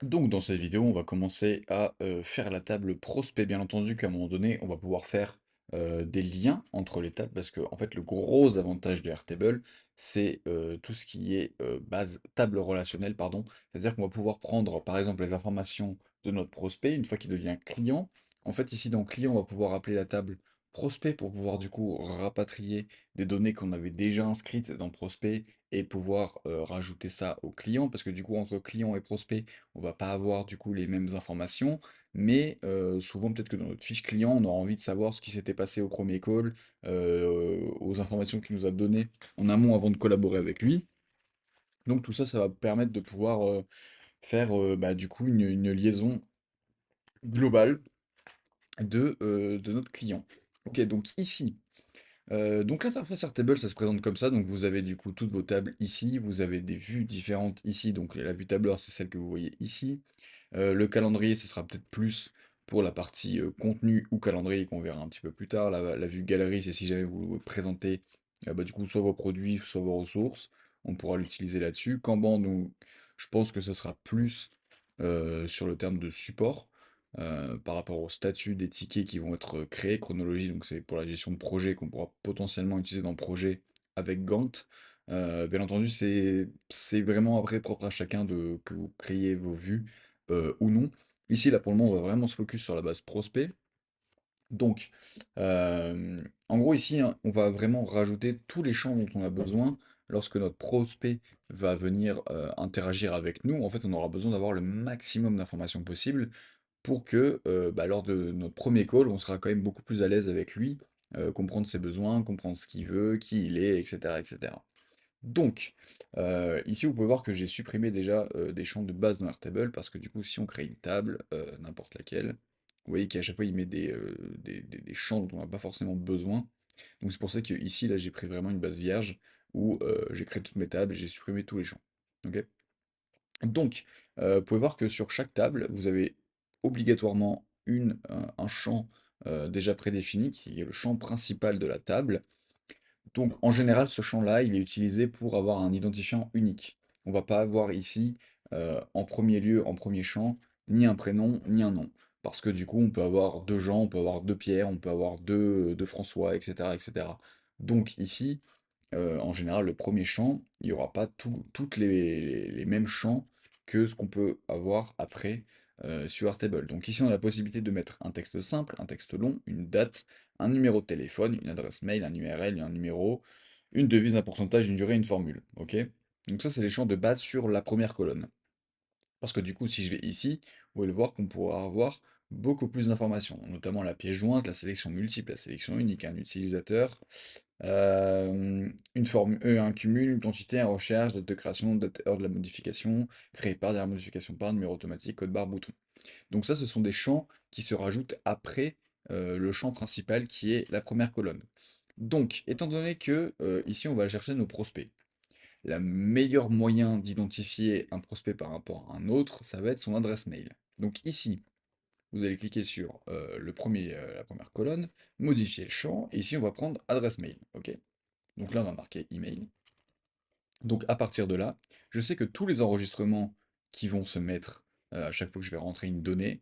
Donc dans cette vidéo, on va commencer à faire la table prospect. Bien entendu qu'à un moment donné, on va pouvoir faire des liens entre les tables parce que en fait, le gros avantage de Airtable, c'est tout ce qui est base table relationnelle, pardon. C'est-à-dire qu'on va pouvoir prendre par exemple les informations de notre prospect une fois qu'il devient client. En fait, ici dans client, on va pouvoir appeler la table prospect pour pouvoir du coup rapatrier des données qu'on avait déjà inscrites dans prospect et pouvoir rajouter ça au client parce que du coup entre client et prospect on va pas avoir du coup les mêmes informations, mais souvent peut-être que dans notre fiche client, on aura envie de savoir ce qui s'était passé au premier call, aux informations qu'il nous a données en amont avant de collaborer avec lui. Donc tout ça, ça va permettre de pouvoir faire bah, du coup une liaison globale de notre client. Ok, donc ici, donc l'interface Airtable, ça se présente comme ça. Donc vous avez du coup toutes vos tables ici, vous avez des vues différentes ici. Donc la vue tableur, c'est celle que vous voyez ici. Le calendrier, ce sera peut-être plus pour la partie contenu ou calendrier qu'on verra un petit peu plus tard. La vue galerie, c'est si jamais vous présentez bah, du coup soit vos produits, soit vos ressources. On pourra l'utiliser là-dessus. Kanban, donc, je pense que ce sera plus sur le terme de support par rapport au statut des tickets qui vont être créés. Chronologie, donc c'est pour la gestion de projet qu'on pourra potentiellement utiliser dans le projet avec Gantt. Bien entendu, c'est vraiment après propre à chacun de que vous créez vos vues ou non. Ici, là, pour le moment, on va vraiment se focus sur la base prospect. Donc, en gros, ici, hein, on va vraiment rajouter tous les champs dont on a besoin lorsque notre prospect va venir interagir avec nous. En fait, on aura besoin d'avoir le maximum d'informations possible pour que, bah, lors de notre premier call, on sera quand même beaucoup plus à l'aise avec lui, comprendre ses besoins, comprendre ce qu'il veut, qui il est, etc., etc. Donc, ici, vous pouvez voir que j'ai supprimé déjà des champs de base dans Airtable parce que du coup, si on crée une table, n'importe laquelle, vous voyez qu'à chaque fois, il met des champs dont on n'a pas forcément besoin. Donc, c'est pour ça que ici, là, j'ai pris vraiment une base vierge où j'ai créé toutes mes tables et j'ai supprimé tous les champs. Ok. Donc, vous pouvez voir que sur chaque table, vous avez obligatoirement un champ déjà prédéfini qui est le champ principal de la table donc, en général, ce champ-là, il est utilisé pour avoir un identifiant unique. On va pas avoir ici, en premier lieu, en premier champ, ni un prénom, ni un nom. Parce que du coup, on peut avoir deux Jean, on peut avoir deux Pierre, on peut avoir deux François, etc., etc. Donc ici, en général, le premier champ, il n'y aura pas toutes les mêmes champs que ce qu'on peut avoir après sur Airtable. Donc ici, on a la possibilité de mettre un texte simple, un texte long, une date, un numéro de téléphone, une adresse mail, un URL, un numéro, une devise, un pourcentage, une durée, une formule. Ok? Donc ça, c'est les champs de base sur la première colonne. Parce que du coup, si je vais ici, vous allez voir qu'on pourra avoir beaucoup plus d'informations, notamment la pièce jointe, la sélection multiple, la sélection unique, un utilisateur, un cumul, une quantité, un recherche, date de création, date, heure de la modification, créé par, dernière modification par, numéro automatique, code barre, bouton. Donc ça, ce sont des champs qui se rajoutent après le champ principal qui est la première colonne. Donc, étant donné que ici, on va chercher nos prospects, le meilleur moyen d'identifier un prospect par rapport à un autre, ça va être son adresse mail. Donc ici, vous allez cliquer sur la première colonne, modifier le champ, et ici on va prendre adresse mail. Ok. Donc là on va marquer email. Donc à partir de là, je sais que tous les enregistrements qui vont se mettre à chaque fois que je vais rentrer une donnée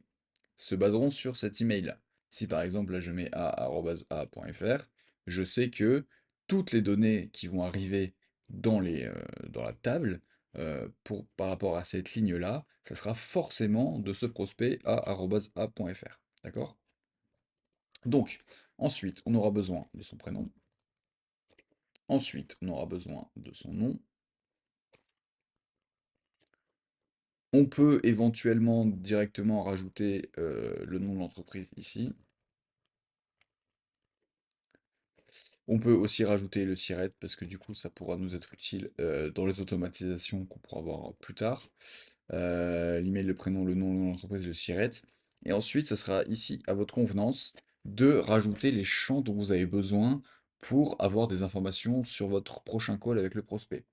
se baseront sur cet email-là. Si par exemple là je mets a.a.fr, je sais que toutes les données qui vont arriver dans la table par rapport à cette ligne-là, ça sera forcément de ce prospect a.a.fr. D'accord? Donc, ensuite, on aura besoin de son prénom. Ensuite, on aura besoin de son nom. On peut éventuellement directement rajouter le nom de l'entreprise ici. On peut aussi rajouter le siret parce que du coup ça pourra nous être utile dans les automatisations qu'on pourra voir plus tard. L'email, le prénom, le nom de l'entreprise, le siret. Et ensuite, ça sera ici à votre convenance de rajouter les champs dont vous avez besoin pour avoir des informations sur votre prochain call avec le prospect.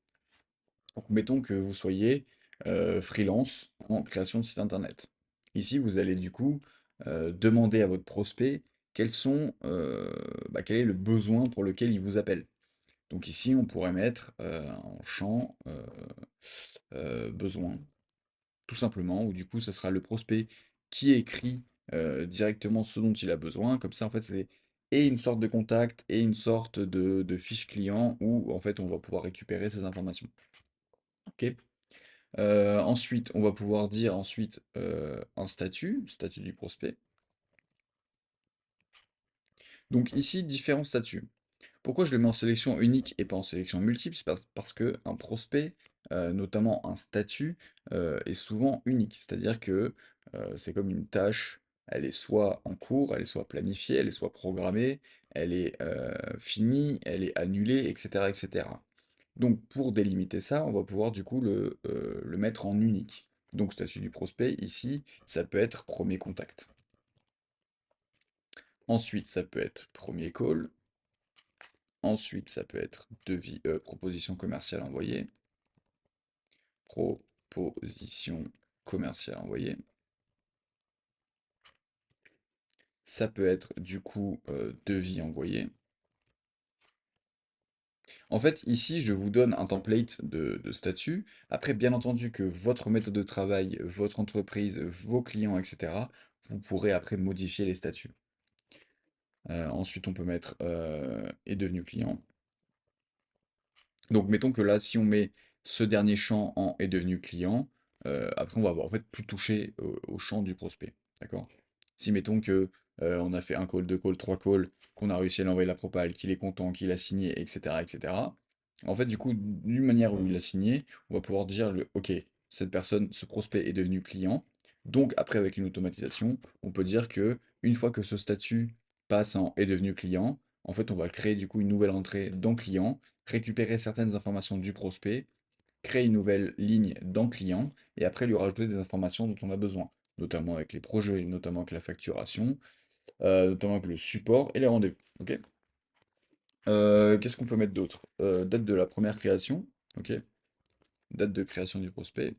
Donc, mettons que vous soyez freelance en création de site internet. Ici, vous allez du coup demander à votre prospect quel est le besoin pour lequel il vous appelle. Donc ici, on pourrait mettre en champ besoin. tout simplement, où du coup, ça sera le prospect qui écrit directement ce dont il a besoin. Comme ça, en fait, c'est et une sorte de contact et une sorte de fiche client où, en fait, on va pouvoir récupérer ces informations. Ok? Ensuite, on va pouvoir dire ensuite un statut du prospect. Donc ici, différents statuts. Pourquoi je le mets en sélection unique et pas en sélection multiple? C'est parce que un prospect, notamment un statut, est souvent unique. C'est-à-dire que c'est comme une tâche, elle est soit en cours, elle est soit planifiée, elle est soit programmée, elle est finie, elle est annulée, etc., etc. Donc pour délimiter ça, on va pouvoir du coup le mettre en unique. Donc statut du prospect, ici, ça peut être premier contact. Ensuite, ça peut être premier call. Ensuite, ça peut être proposition commerciale envoyée. Proposition commerciale envoyée. Ça peut être du coup devis envoyé. En fait, ici, je vous donne un template de statut. Après, bien entendu que votre méthode de travail, votre entreprise, vos clients, etc., vous pourrez après modifier les statuts. Ensuite, on peut mettre est devenu client. Donc, mettons que là, si on met ce dernier champ en est devenu client, après, on va avoir, en fait plus toucher au champ du prospect. D'accord? Si, mettons que on a fait un call, deux calls, trois calls, qu'on a réussi à lui envoyer la propale, qu'il est content, qu'il a signé, etc., etc. En fait, du coup, d'une manière où il a signé, on va pouvoir dire, OK, cette personne, ce prospect est devenu client. Donc, après, avec une automatisation, on peut dire que une fois que ce statut passe en est devenu client, en fait, on va créer du coup une nouvelle entrée dans client, récupérer certaines informations du prospect, créer une nouvelle ligne dans client, et après lui rajouter des informations dont on a besoin, notamment avec les projets, notamment avec la facturation, notamment avec le support et les rendez-vous. Ok? Qu'est-ce qu'on peut mettre d'autre? Date de la première création, ok? Date de création du prospect.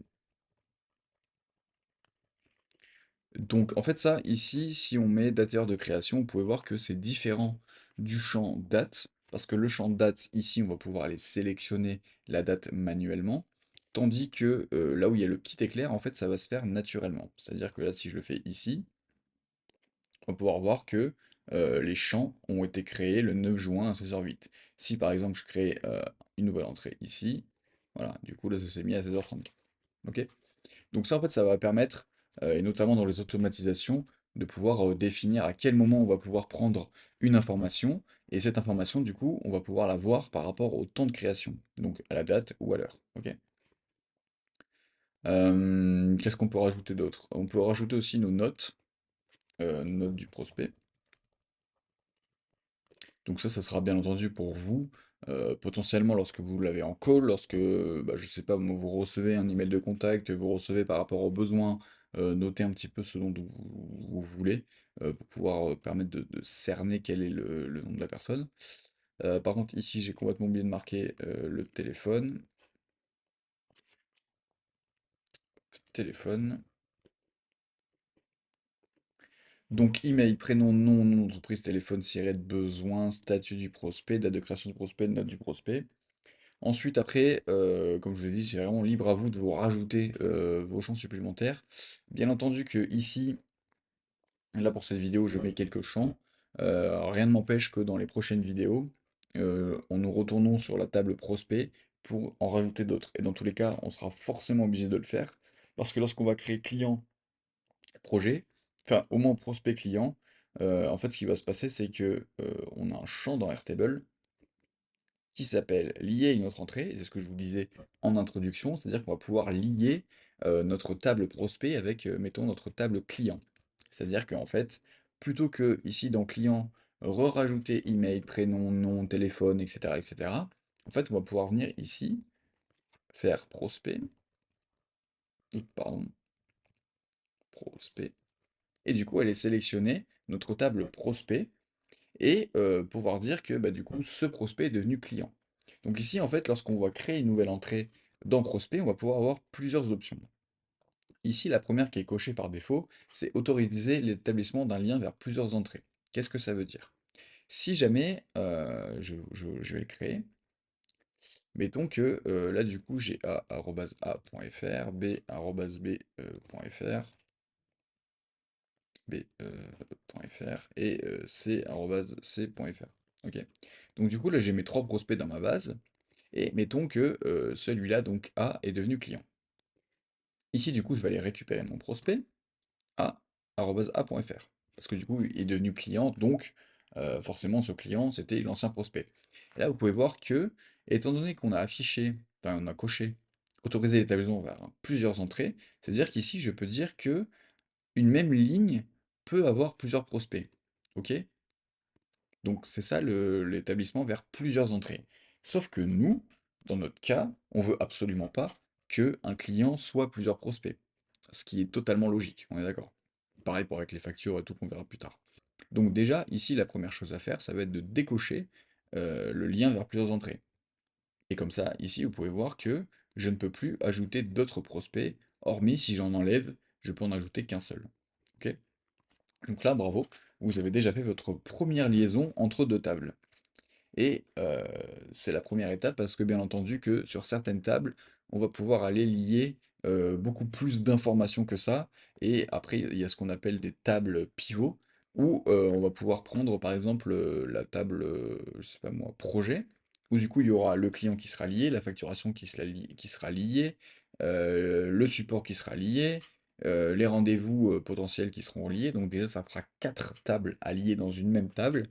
Donc en fait ça, ici, si on met date et heure de création, vous pouvez voir que c'est différent du champ date, parce que le champ date, ici, on va pouvoir aller sélectionner la date manuellement, tandis que là où il y a le petit éclair, en fait, ça va se faire naturellement. C'est-à-dire que là, si je le fais ici, on va pouvoir voir que les champs ont été créés le 9 juin à 16h08. Si par exemple je crée une nouvelle entrée ici, voilà, du coup là ça s'est mis à 16h34. Ok? Donc ça, en fait, ça va permettre, et notamment dans les automatisations, de pouvoir définir à quel moment on va pouvoir prendre une information, et cette information, du coup, on va pouvoir la voir par rapport au temps de création, donc à la date ou à l'heure. Ok. Qu'est-ce qu'on peut rajouter d'autre? On peut rajouter aussi nos notes, notes du prospect. Donc ça sera bien entendu pour vous, potentiellement lorsque vous l'avez en call, lorsque, bah, je sais pas, vous recevez un email de contact, vous recevez par rapport aux besoins, notez un petit peu ce dont vous voulez, pour pouvoir permettre de cerner quel est le nom de la personne. Par contre, ici, j'ai complètement oublié de marquer le téléphone. Téléphone. Donc, email, prénom, nom d'entreprise, téléphone, siret de besoin, statut du prospect, date de création du prospect, note du prospect. Ensuite, après, comme je vous ai dit, c'est vraiment libre à vous de vous rajouter vos champs supplémentaires. Bien entendu que ici, là pour cette vidéo, je mets quelques champs. Rien ne m'empêche que dans les prochaines vidéos, on nous retournons sur la table prospect pour en rajouter d'autres. Et dans tous les cas, on sera forcément obligé de le faire. Parce que lorsqu'on va créer client projet, enfin au moins prospect client, en fait ce qui va se passer, c'est que on a un champ dans Airtable qui s'appelle lier à une autre entrée, et c'est ce que je vous disais en introduction, c'est-à-dire qu'on va pouvoir lier notre table prospect avec, mettons, notre table client. C'est-à-dire qu'en fait, plutôt que ici dans client, re-rajouter email, prénom, nom, téléphone, etc., etc., en fait, on va pouvoir venir ici, faire prospect, pardon, prospect, et du coup aller sélectionner notre table prospect, et pouvoir dire que bah, du coup ce prospect est devenu client. Donc ici en fait lorsqu'on va créer une nouvelle entrée dans prospect, on va pouvoir avoir plusieurs options. Ici la première qui est cochée par défaut, c'est autoriser l'établissement d'un lien vers plusieurs entrées. Qu'est-ce que ça veut dire? Si jamais, je vais le créer, Mettons que là, du coup, j'ai a.a.fr, b.b.fr, b.fr et c.c.fr. Ok. Donc, du coup, là, j'ai mes trois prospects dans ma base. Et mettons que celui-là, donc A, est devenu client. Ici, du coup, je vais aller récupérer mon prospect, a.a.fr. Parce que du coup, il est devenu client, donc forcément, ce client, c'était l'ancien prospect. Et là, vous pouvez voir que, étant donné qu'on a affiché, enfin, on a coché, autoriser l'établissement vers plusieurs entrées, c'est-à-dire qu'ici, je peux dire que une même ligne peut avoir plusieurs prospects. Ok? Donc c'est ça l'établissement vers plusieurs entrées. Sauf que nous, dans notre cas, on veut absolument pas que un client soit plusieurs prospects. Ce qui est totalement logique, on est d'accord. Pareil pour avec les factures et tout qu'on verra plus tard. Donc déjà, ici, la première chose à faire, ça va être de décocher le lien vers plusieurs entrées. Et comme ça, ici, vous pouvez voir que je ne peux plus ajouter d'autres prospects, hormis si j'en enlève, je peux en ajouter qu'un seul. Ok? Donc là, bravo, vous avez déjà fait votre première liaison entre deux tables. Et c'est la première étape parce que bien entendu que sur certaines tables, on va pouvoir aller lier beaucoup plus d'informations que ça. Et après, il y a ce qu'on appelle des tables pivots, où on va pouvoir prendre par exemple la table, je sais pas moi, projet, où du coup il y aura le client qui sera lié, la facturation qui sera liée, le support qui sera lié, les rendez-vous potentiels qui seront liés. Donc déjà, ça fera quatre tables à lier dans une même table.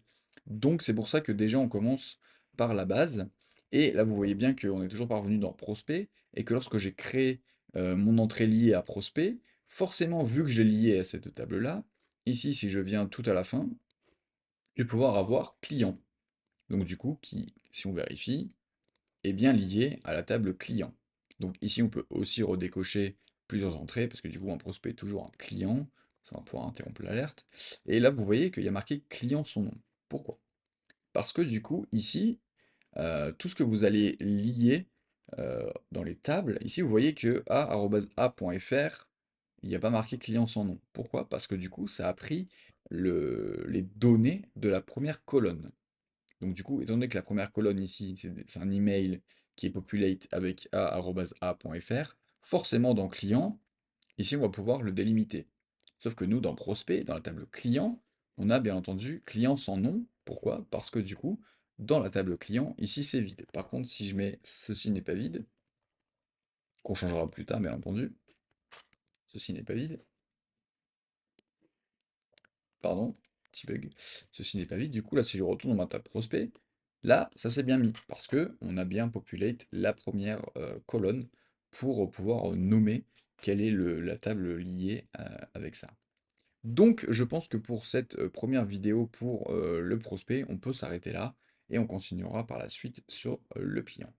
Donc c'est pour ça que déjà on commence par la base. Et là vous voyez bien qu'on est toujours parvenu dans prospect et que lorsque j'ai créé mon entrée liée à prospect, forcément vu que je l'ai lié à cette table-là, ici si je viens tout à la fin, je vais pouvoir avoir client. Donc du coup qui, si on vérifie, est bien lié à la table client. Donc ici on peut aussi redécocher plusieurs entrées parce que du coup un prospect est toujours un client, ça va pouvoir interrompre l'alerte. Et là vous voyez qu'il y a marqué client son nom. Pourquoi? Parce que du coup, ici, tout ce que vous allez lier dans les tables, ici vous voyez que a.a.fr, il n'y a pas marqué client sans nom. Pourquoi? Parce que du coup, ça a pris les données de la première colonne. Donc du coup, étant donné que la première colonne ici, c'est un email qui est populate avec a.a.fr, forcément dans client, ici, on va pouvoir le délimiter. Sauf que nous, dans prospect, dans la table client, on a bien entendu client sans nom. Pourquoi? Parce que du coup, dans la table client, ici, c'est vide. Par contre, si je mets ceci n'est pas vide, qu'on changera plus tard, bien entendu, ceci n'est pas vide, pardon, petit bug, ceci n'est pas vide. Du coup, là, si je retourne dans ma table prospect, là, ça s'est bien mis, parce que on a bien populate la première colonne pour pouvoir nommer quelle est la table liée avec ça. Donc, je pense que pour cette première vidéo pour le prospect, on peut s'arrêter là et on continuera par la suite sur le client.